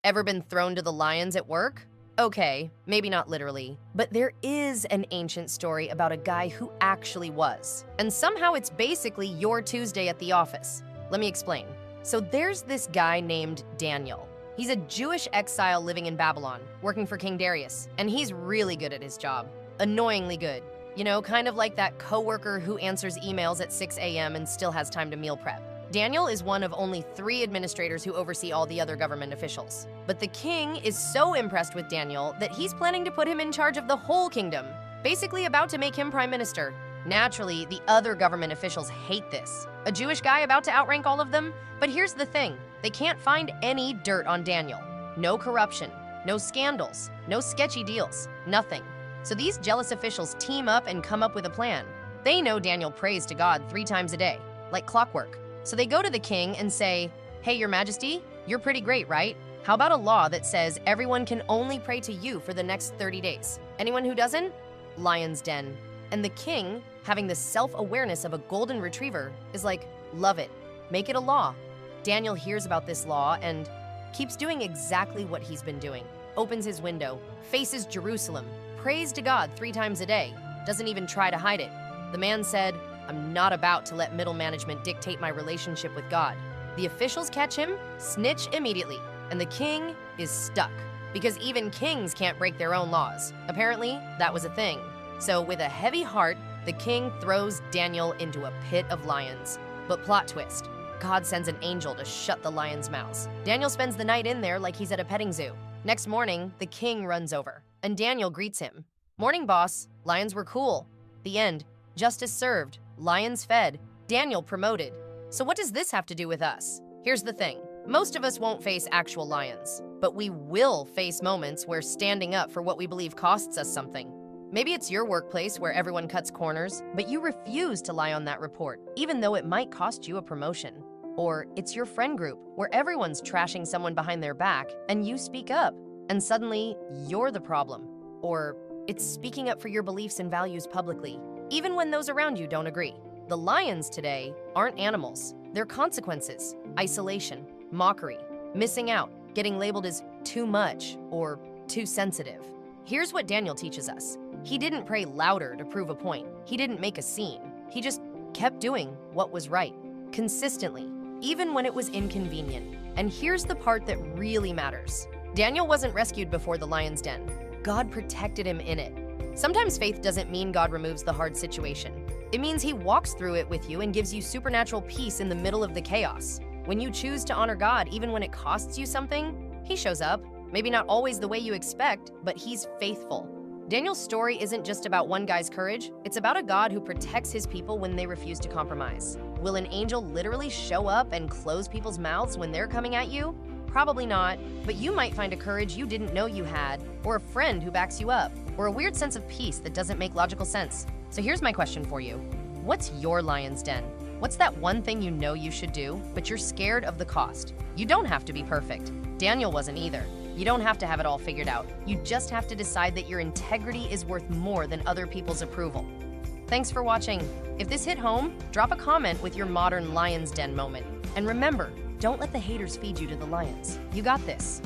Ever been thrown to the lions at work? Okay, maybe not literally, but there is an ancient story about a guy who actually was. And somehow it's basically your Tuesday at the office. Let me explain. So there's this guy named Daniel. He's a Jewish exile living in Babylon, working for King Darius, and he's really good at his job. Annoyingly good. You know, kind of like that coworker who answers emails at 6 a.m. and still has time to meal prep. Daniel is one of only 3 administrators who oversee all the other government officials. But the king is so impressed with Daniel that he's planning to put him in charge of the whole kingdom, basically about to make him prime minister. Naturally, the other government officials hate this. A Jewish guy about to outrank all of them? But here's the thing, they can't find any dirt on Daniel. No corruption, no scandals, no sketchy deals, nothing. So these jealous officials team up and come up with a plan. They know Daniel prays to God 3 times a day, like clockwork. So they go to the king and say, "Hey, Your Majesty, you're pretty great, right? How about a law that says everyone can only pray to you for the next 30 days? Anyone who doesn't? Lion's den." And the king, having the self-awareness of a golden retriever, is like, "Love it. Make it a law." Daniel hears about this law and keeps doing exactly what he's been doing. Opens his window, faces Jerusalem, prays to God 3 times a day, doesn't even try to hide it. The man said, "I'm not about to let middle management dictate my relationship with God." The officials catch him, snitch immediately, and the king is stuck. Because even kings can't break their own laws. Apparently, that was a thing. So with a heavy heart, the king throws Daniel into a pit of lions. But plot twist, God sends an angel to shut the lions' mouths. Daniel spends the night in there like he's at a petting zoo. Next morning, the king runs over, and Daniel greets him. "Morning, boss. Lions were cool." The end. Justice served. Lions fed. Daniel promoted. So what does this have to do with us? Here's the thing. Most of us won't face actual lions, but we will face moments where standing up for what we believe costs us something. Maybe it's your workplace where everyone cuts corners, but you refuse to lie on that report, even though it might cost you a promotion. Or it's your friend group where everyone's trashing someone behind their back and you speak up, and suddenly you're the problem. Or it's speaking up for your beliefs and values publicly, even when those around you don't agree. The lions today aren't animals. They're consequences, isolation, mockery, missing out, getting labeled as too much or too sensitive. Here's what Daniel teaches us. He didn't pray louder to prove a point. He didn't make a scene. He just kept doing what was right, consistently, even when it was inconvenient. And here's the part that really matters. Daniel wasn't rescued before the lion's den. God protected him in it. Sometimes faith doesn't mean God removes the hard situation. It means he walks through it with you and gives you supernatural peace in the middle of the chaos. When you choose to honor God, even when it costs you something, he shows up. Maybe not always the way you expect, but he's faithful. Daniel's story isn't just about one guy's courage. It's about a God who protects his people when they refuse to compromise. Will an angel literally show up and close people's mouths when they're coming at you? Probably not, but you might find a courage you didn't know you had, or a friend who backs you up, or a weird sense of peace that doesn't make logical sense. So here's my question for you. What's your lion's den? What's that one thing you know you should do, but you're scared of the cost? You don't have to be perfect. Daniel wasn't either. You don't have to have it all figured out. You just have to decide that your integrity is worth more than other people's approval. Thanks for watching. If this hit home, drop a comment with your modern lion's den moment. And remember, don't let the haters feed you to the lions. You got this.